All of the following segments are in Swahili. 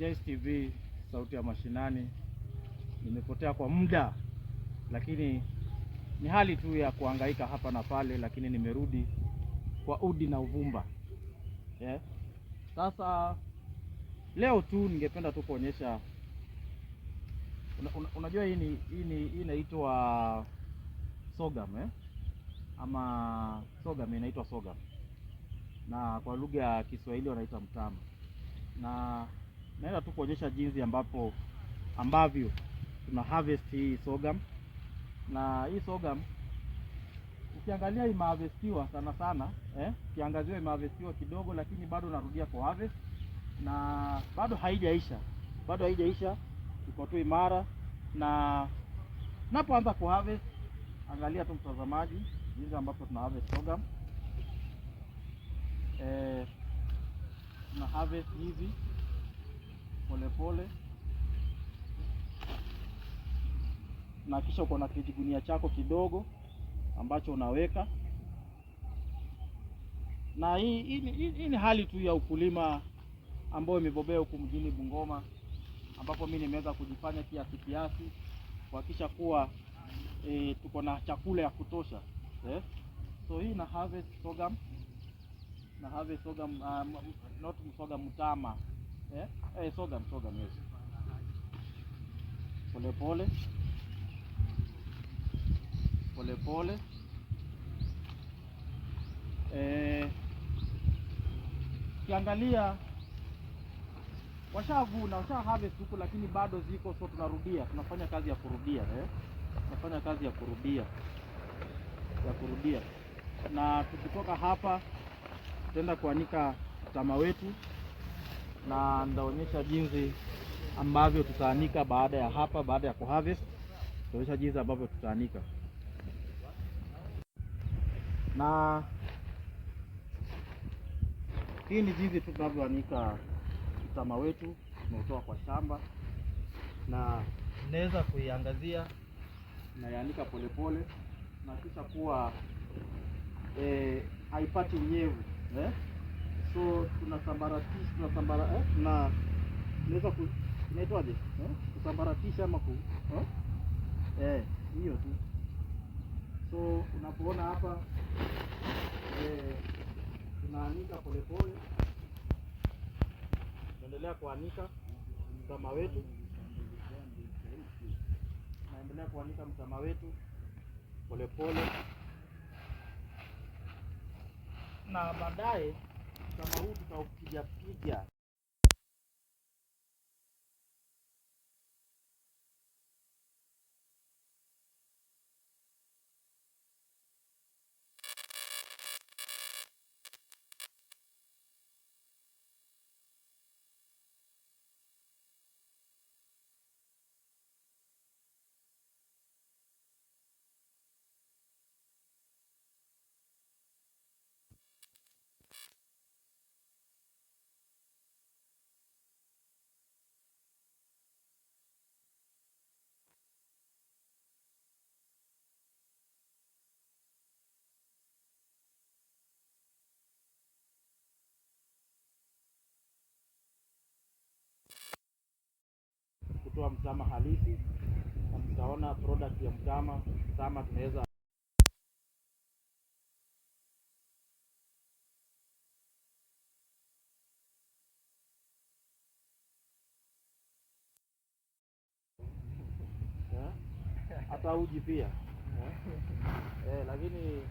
Jayce TV, sauti ya mashinani. Nimepotea kwa muda, lakini ni hali tu ya kuhangaika hapa na pale, lakini nimerudi kwa udi na uvumba. Sasa leo tu ningependa tu kuonyesha unajua hii inaitwa sorghum ama sorghum, inaitwa sorghum na kwa lugha ya Kiswahili wanaita mtama. Na naenda tu kuonyesha jinsi ambavyo tuna harvest hii sorghum. Na hii sorghum ukiangalia imeharvestiwa sana sana, kiangaziwa imeharvestiwa kidogo, lakini bado narudia kwa harvest na bado haijaisha, iko tu imara. Na napoanza ku harvest, angalia tu mtazamaji jinsi ambapo tuna harvest sorghum. Tuna harvest hivi polepole, na kisha uko na kijigunia chako kidogo ambacho unaweka. Na hii ni hali tu ya ukulima ambayo imebobea huku mjini Bungoma, ambapo mimi nimeweza kujifanya kiasi kuhakikisha kuwa tuko na chakula ya kutosha. So hii na harvest sorghum, not sorghum, mtama. Sorghum, yes. Pole. Kiangalia washavuna, harvest huko, lakini bado ziko, so tunafanya kazi ya kurudia, na tukitoka hapa tutaenda kuanika mtama wetu, na ndaonyesha jinsi ambavyo tutaanika baada ya kuharvest. Tutaonyesha jinsi ambavyo tutaanika. Na hii ni jinsi tunavyoanika mtama wetu. Tunautoa kwa shamba na naweza kuiangazia na yaanika polepole, na kisha kuwa haipati unyevu, so tunasambaratisha, na naweza inaitwaje, kusambaratisha ama hiyo tu. So unapoona hapa tunaanika polepole, tunaendelea kuanika mtama wetu, polepole, na baadaye mtama huu tutaupiga. Kutoa mtama halisi, na mtaona product ya mtama tunaweza hata uji pia, lakini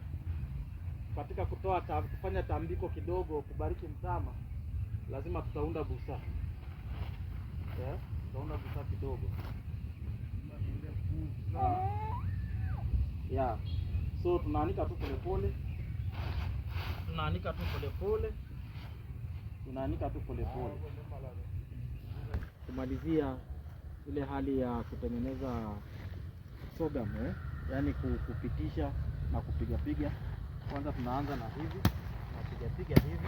katika kufanya tambiko kidogo, kubariki mtama, lazima tutaunda busaa, kidogo. So tunaanika tu polepole, kumalizia ile hali ya kutengeneza sorghum, yani kupitisha na kupiga. Kwanza tunaanza na hivi, tunapiga hivi,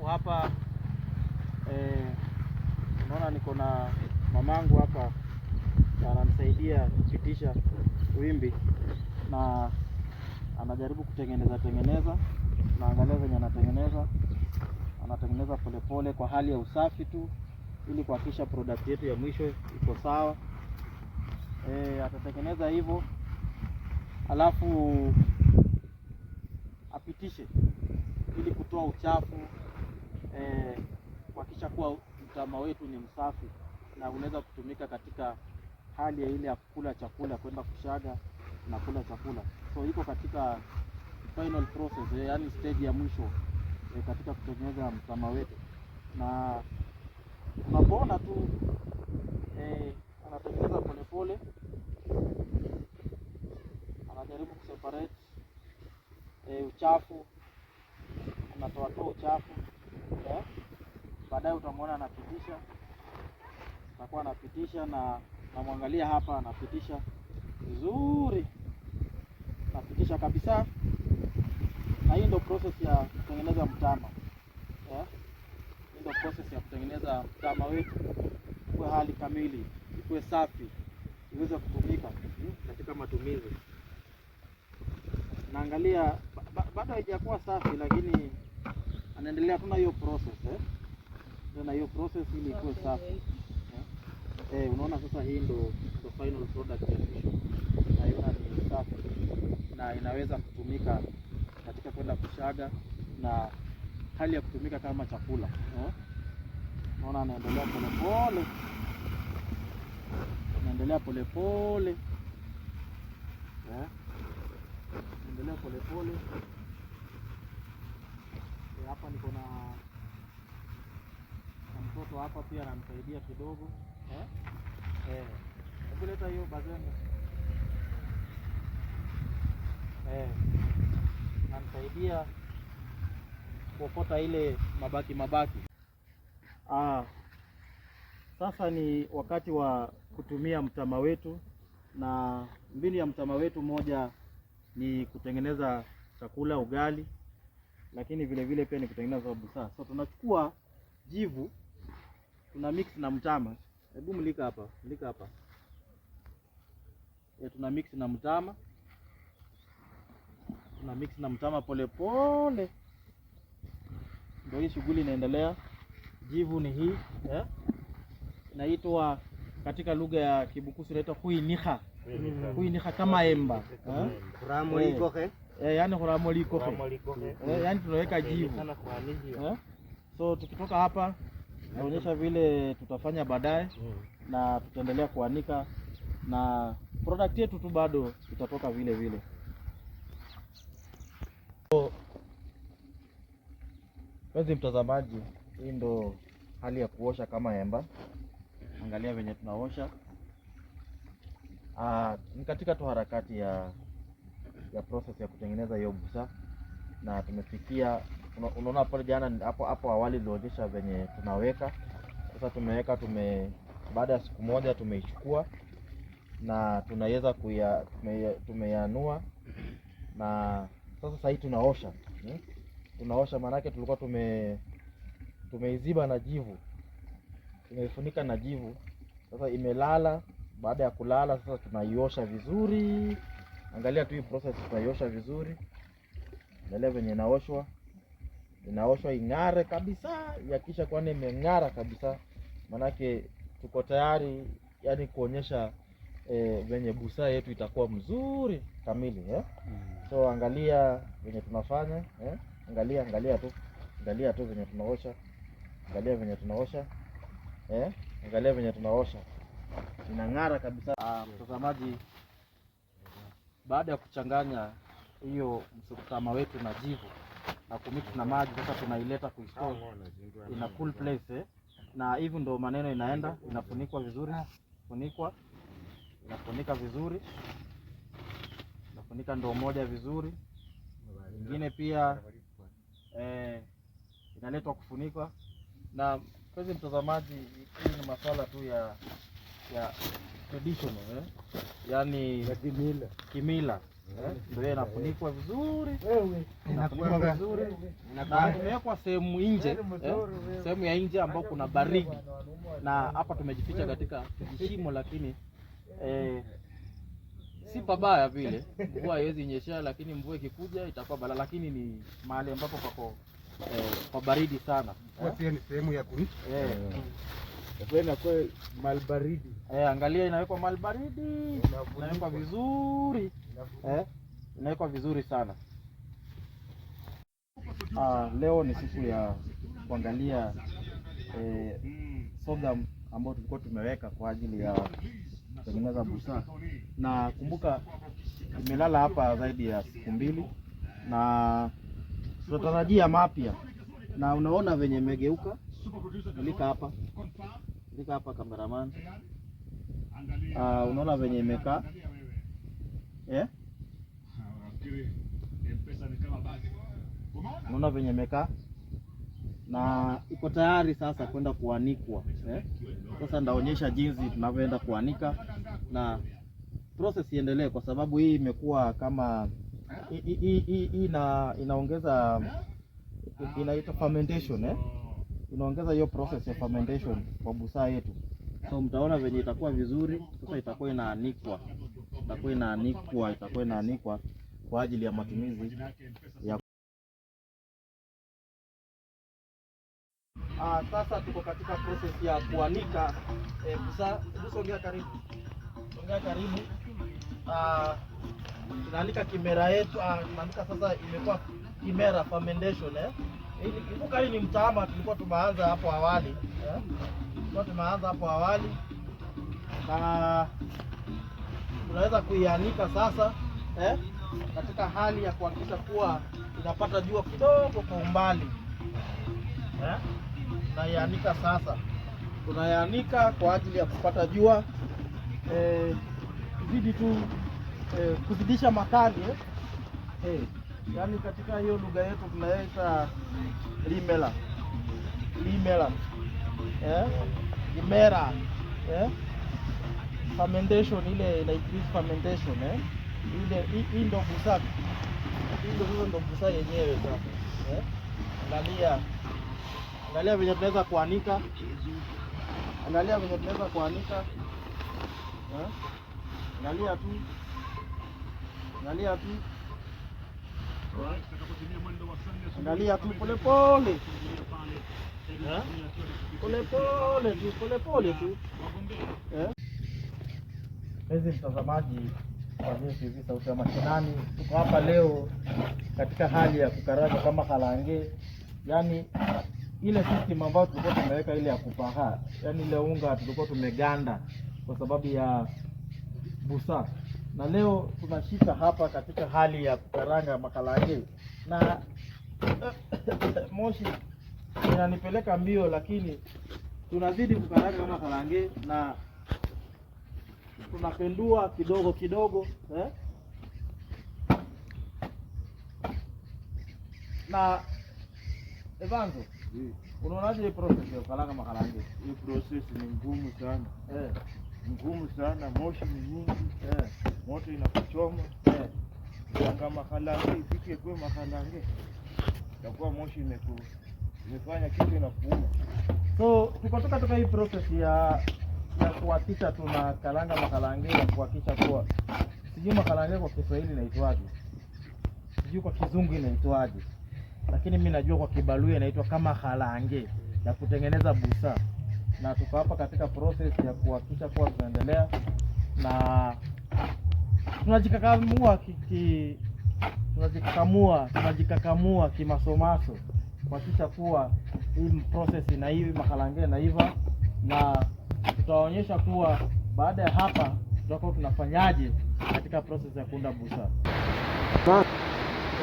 hapa unaona niko na mamangu hapa ananisaidia kupitisha wimbi, na anajaribu kutengeneza, naangalia venye anatengeneza polepole kwa hali ya usafi tu, ili kuhakikisha product yetu ya mwisho iko sawa. Atatengeneza hivyo, alafu apitishe ili kutoa uchafu, kuhakikisha kuwa mtama wetu ni msafi na unaweza kutumika katika hali ya ile ya kula chakula, kwenda kushaga na kula chakula. So iko katika final process, yani stage ya mwisho katika kutengeneza mtama wetu. Na unapoona tu anatengeneza polepole, anajaribu kuseparate uchafu, anatoa uchafu. Baadaye utamwona anapitisha, atakuwa anapitisha, na namwangalia hapa anapitisha vizuri, anapitisha kabisa. Na hii ndio process ya kutengeneza mtama. Hii ndio process ya kutengeneza mtama wetu kwa hali kamili, ikuwe safi, iweze kutumika katika matumizi. Naangalia bado haijakuwa safi, lakini anaendelea tu na hiyo process na hiyo process ili ikuwe safi. Unaona sasa, hii ndo final product ya mwisho, na hiyo ni safi na inaweza kutumika katika kwenda kushaga na hali ya kutumika kama chakula. Unaona anaendelea polepole, anaendelea polepole, endelea polepole. Hapa niko na mtoto hapa pia anamsaidia kidogo. Hebu leta hiyo bazenda. Namsaidia kuokota ile mabaki. Sasa ni wakati wa kutumia mtama wetu, na mbinu ya mtama wetu moja ni kutengeneza chakula, ugali, lakini vile vile pia ni kutengeneza busaa. So tunachukua jivu, tuna mix na mtama. Hebu mlika hapa. Tuna mix na mtama, polepole. Ndio hii shughuli inaendelea. Jivu ni hii, inaitwa katika lugha ya Kibukusu inaitwa huiniha. Huiniha kama emba. Yani huramoli kohe. Yani tunaweka jivu. So tukitoka hapa naonyesha vile tutafanya baadaye, na tutaendelea kuanika, na product yetu tu bado itatoka vile vile. Mpenzi mtazamaji, hii ndo hali ya kuosha kama emba. Angalia venye tunaosha. Ni katika tu harakati ya process ya kutengeneza hiyo busa, na tumefikia. Unaona pale jana hapo awali nilionyesha venye tunaweka. Sasa tumeweka, baada ya siku moja tumeichukua na tunaweza tumeyanua, na sasa hii tunaosha. Tunaosha maanake tulikuwa tumeiziba na jivu, tumeifunika na jivu. Sasa imelala. Baada ya kulala sasa tunaiosha vizuri. Angalia tu hii process, tunaiosha vizuri. Angalia venye inaoshwa ing'are kabisa, yakisha kwani imeng'ara kabisa, manake tuko tayari yani kuonyesha venye busaa yetu itakuwa mzuri kamili. So angalia venye tunafanya. Angalia tu venye tunaosha. Angalia venye tunaosha. Inang'ara kabisa. Mtazamaji, baada ya kuchanganya hiyo mtama wetu na jivu na kumix na maji, sasa tunaileta kuistore in a cool place. Na hivi ndo maneno inaenda, inafunikwa vizuri, inafunika vizuri, inafunika ndoo moja vizuri, nyingine pia inaletwa kufunikwa. Na mpenzi mtazamaji, hii ni masuala tu ya traditional, yani kimila. Ndio inafunikwa vizuri, inafunikwa vizuri, na imewekwa sehemu nje, sehemu ya nje ambao kuna baridi. Na hapa tumejificha katika kijishimo, lakini si pabaya vile. Mvua haiwezi nyesha, lakini mvua ikikuja itakuwa bala, lakini ni mahali ambapo pako kwa baridi sana. Pia ni sehemu ya kuni. Kwa mahali baridi. Angalia inawekwa mahali baridi. Inawekwa vizuri. Inawekwa vizuri sana. Leo ni siku ya kuangalia sorghum ambayo tulikuwa tumeweka kwa ajili ya kutengeneza busaa. Na kumbuka imelala hapa zaidi ya siku 2 na tunatarajia mapya. Na unaona venye imegeuka. Nilika hapa cameraman. Unaona venye imekaa. Unaona venye imekaa na iko tayari sasa kwenda kuanikwa. Sasa ndaonyesha jinsi tunavyoenda kuanika na process iendelee, kwa sababu hii imekuwa kama inaongeza, inaitwa fermentation. Inaongeza hiyo process ya fermentation kwa busaa yetu. So mtaona venye itakuwa vizuri. Sasa itakuwa inaanikwa kwa ajili ya matumizi ya sasa tuko katika process ya kuanika busaa. Sogea karibu. Tunaanika kimera yetu. Tunaanika sasa, imekuwa kimera fermentation. Hii ni mtama tulikuwa tumeanza hapo awali. Na tunaweza kuianika sasa katika hali ya kuhakikisha kuwa inapata jua kidogo kwa umbali. Tunaianika sasa. Tunaianika kwa ajili ya kupata jua. Zidi tu kuzidisha makali. Yaani katika hiyo lugha yetu tunaita limela. Kimera. Fermentation, ile ina increase fermentation. Hii ndio busaa. Hii ndio busaa yenyewe sasa. Angalia venye tunaweza kuanika. Angalia tu. Angalia tu polepole. Polepole tu. Hizi mtazamaji wa TV Sauti ya Mashinani, tuko hapa leo katika hali ya kukaranga kama halange. Yaani ile system ambayo tulikuwa tumeweka ile ya kupaha, yaani ile unga tulikuwa tumeganda kwa sababu ya busaa. Na leo tunashika hapa katika hali ya kukaranga makalange. Na moshi inanipeleka mbio, lakini tunazidi kukaranga makalange na tunapendua kidogo kidogo. Na Evanzo, unaonaje hii process ya kukaranga makalange? Hii process ni ngumu sana. Ngumu sana, moshi ni nyingi. Moto inakuchoma. Kama makalange ifike kwa makalange, itakuwa moshi imefanya kitu inakuuma. So tuko katika hii process ya kuhakikisha tunakaranga makalange na kuhakikisha kuwa, sijui makalange kwa Kiswahili inaitwaje, sijui kwa Kizungu inaitwaje, lakini mimi najua kwa Kibaluya inaitwa kama halange ya kutengeneza busaa. Na tuko hapa katika process ya kuhakikisha kuwa tunaendelea na tunajikakamua kimasomaso kuhakikisha kuwa hii process inaiva, makalange inaiva, na tutaonyesha kuwa baada ya hapa tutakuwa tunafanyaje katika process ya kuunda busaa.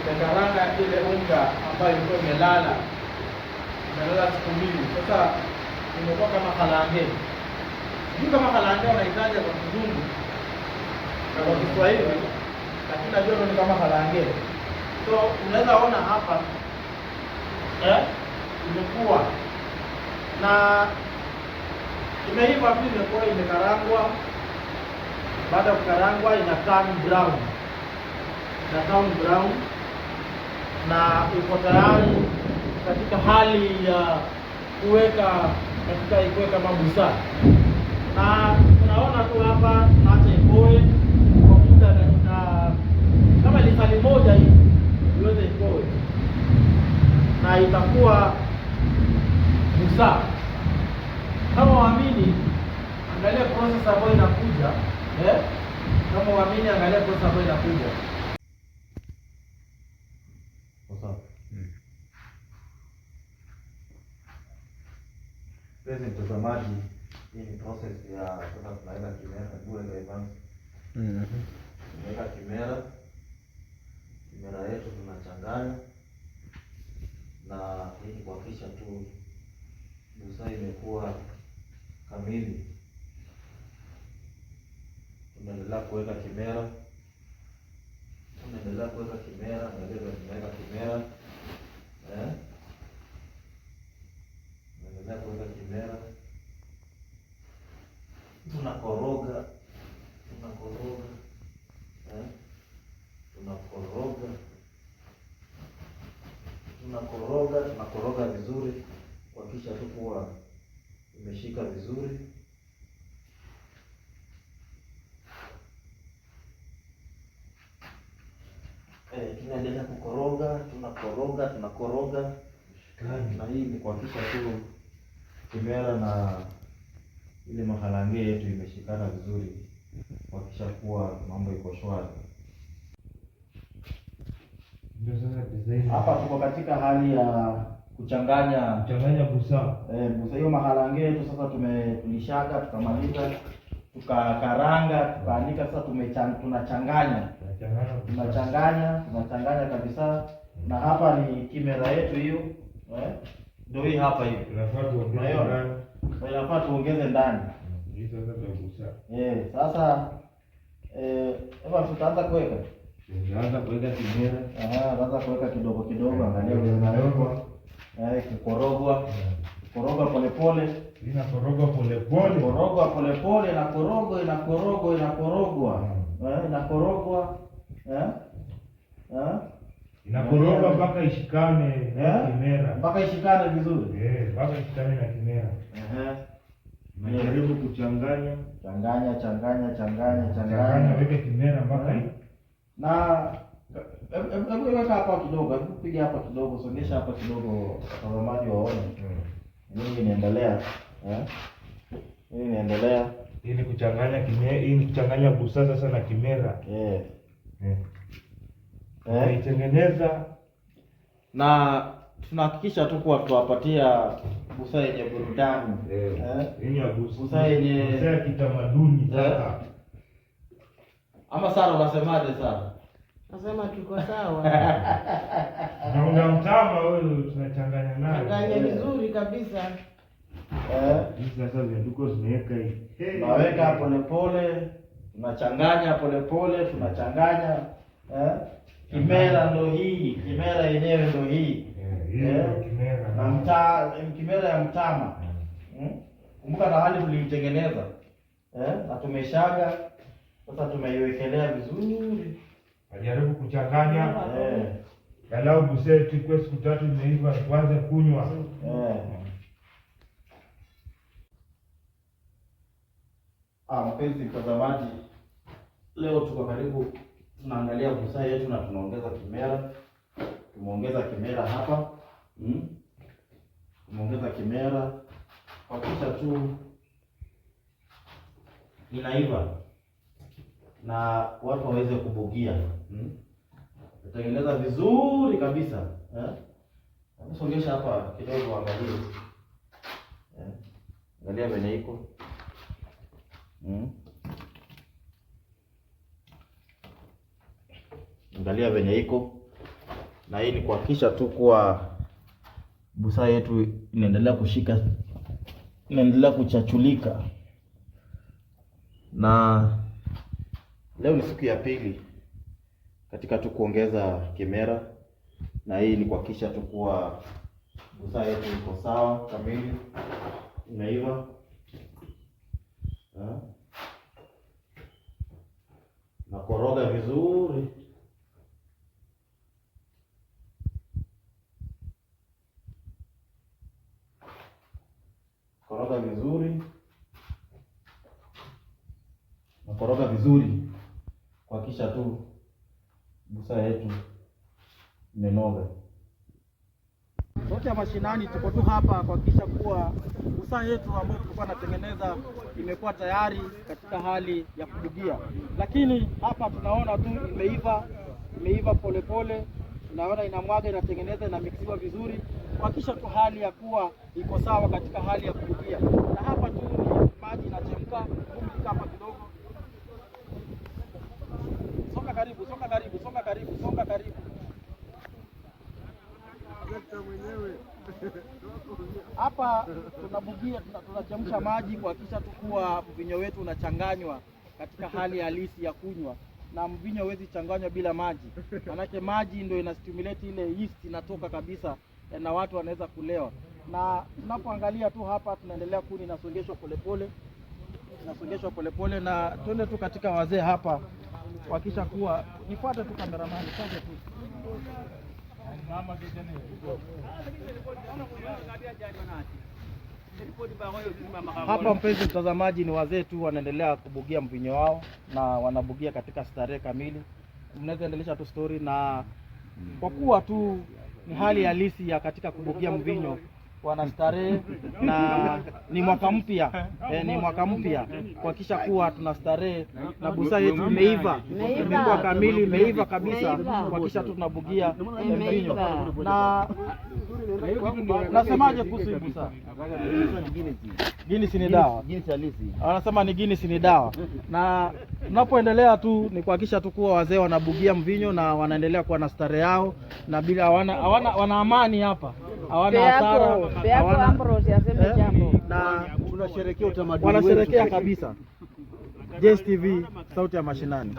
Tumekaranga ile unga ambayo ilikuwa imelala siku 2. Sasa imekuwa kama halange. Sijui kama halange wanahitaji kwa Kizungu na kwa Kiswahili, lakini najua ni kama halange. So unaweza ona hapa imekuwa na imeiva tu, imekuwa imekarangwa. Baada ya kukarangwa ina turn brown na iko tayari katika hali ya kuweka kama busaa. Na tunaona tu hapa tunaacha ipoe kwa muda kuwa busaa. Kama waamini, angalia process ambayo inakuja. Kama waamini, angalia process ambayo inakuja. Sasa mtazamaji, hii ni process ya sasa tunaweka kimera bure ndio Evans. Tunaweka kimera yetu tunachanganya, na hii kuhakikisha tu busaa imekuwa kamili. Tunaendelea kuweka kimera, na ndio tunaweka kimera. Naendelea kuweka kimera. Tunakoroga. Tunakoroga vizuri kuhakikisha tu kuwa imeshika vizuri. Tunaendelea kukoroga, tunakoroga. Na hii ni kuhakikisha tu kimera na ile mahalange yetu imeshikana vizuri, kuhakikisha kuwa mambo iko shwari. Hapa tuko katika hali ya kuchanganya busaa. Busaa hiyo mahalange yetu sasa tulishaga, tukamaliza, tukakaranga, tukaanika. Sasa tunachanganya kabisa. Na hapa ni kimera yetu hiyo. Ndio hii hapa hivi. Inafaa tuongeze ndani. Hii sasa ndio busaa. Sasa tutaanza kuweka. Tunaanza kuweka kimera. Tunaanza kuweka kidogo. Angalia vile inawekwa. Kukorogwa. Korogwa polepole. Inakorogwa polepole. Inakorogwa mpaka ishikane kimera. Mpaka ishikane vizuri. Mpaka ishikane na kimera. Najaribu kuchanganya. Changanya weke kimera mpaka na weka hapa kidogo, piga hapa kidogo, songesha hapa kidogo, watazamaji waone. Nini inaendelea? Hii ni kuchanganya kimera, hii ni kuchanganya busaa sasa na kimera. Tunaitengeneza na tunahakikisha tu kuwa tuwapatia busaa yenye burudani. Busaa yenye kitamaduni sasa. Ama Sara, unasemaje Sara? Nasema tuko sawa. Na mtama wewe tunachanganya nayo. Changanya vizuri kabisa. Hizi sasa vianduko zinaweka hii. Tunaweka polepole, tunachanganya polepole, tunachanganya. Kimera ndo hii, kimera yenyewe ndo hii. Hiyo kimera. Na kimera ya mtama. Kumbuka na hali tulitengeneza. Na tumeshaga. Sasa tumeiwekelea vizuri. Ajaribu kuchanganya. Galau busaa yetu kwa siku 3 imeiva, tuanze kunywa. Mpenzi mtazamaji, leo tuko karibu tunaangalia busaa yetu na tunaongeza kimera. Tumeongeza kimera hapa. Tumeongeza kimera kwa kisha tu inaiva na watu waweze kubugia. Tutengeneza vizuri kabisa. Songesha hapa kidogo, angalia. Angalia venye iko. Angalia venye iko. Na hii ni kuhakikisha tu kuwa busaa yetu inaendelea kushika, inaendelea kuchachulika. Na leo ni siku ya pili katika tu kuongeza kimera, na hii ni kuhakikisha tu kuwa busaa yetu iko sawa kamili, imeiva. Na koroga vizuri. Nakoroga vizuri kuhakikisha tu busaa yetu imenoga. Sauti ya Mashinani tuko tu hapa kuhakikisha kuwa busaa yetu ambayo tulikuwa natengeneza imekuwa tayari katika hali ya kubugia, lakini hapa tunaona tu imeiva polepole. Tunaona inamwaga, inatengeneza, inamixiwa vizuri kuhakikisha tu hali ya kuwa iko sawa katika hali ya kubugia. Na hapa tu ni maji inachemka, kumlika hapa kidogo. Songa karibu. Hapa tunabugia, tunachemsha maji kuhakikisha tu kuwa mvinyo wetu unachanganywa katika hali halisi ya kunywa, na mvinyo huwezi changanywa bila maji, manake maji ndio ina stimulate ile yeast inatoka kabisa na watu wanaweza kulewa. Na tunapoangalia tu hapa tunaendelea, kuni inasongeshwa polepole, na twende tu katika wazee hapa kuhakikisha kuwa, nifuate tu kameramani sasa tu. Hapa mpenzi mtazamaji, ni wazee tu wanaendelea kubugia mvinyo wao na wanabugia katika starehe kamili. Mnaweza endelesha tu story, na kwa kuwa tu ni hali halisi ya katika kubugia mvinyo, wanastarehe na ni mwaka mpya kuhakikisha kuwa tunastarehe na busaa yetu imekuwa kamili, imeiva kabisa kuhakikisha tu tunabugia mvinyo. Na nasemaje kuhusu hii busaa? Guinness ni dawa. Wanasema ni Guinness ni dawa. Na tunapoendelea tu ni kuhakikisha tu kuwa wazee wanabugia mvinyo na wanaendelea kuwa na starehe yao, na bila wana amani hapa. Hawana hasara. Na tunasherehekea utamaduni wetu. Wanasherehekea kabisa. Jess TV, Sauti ya Mashinani.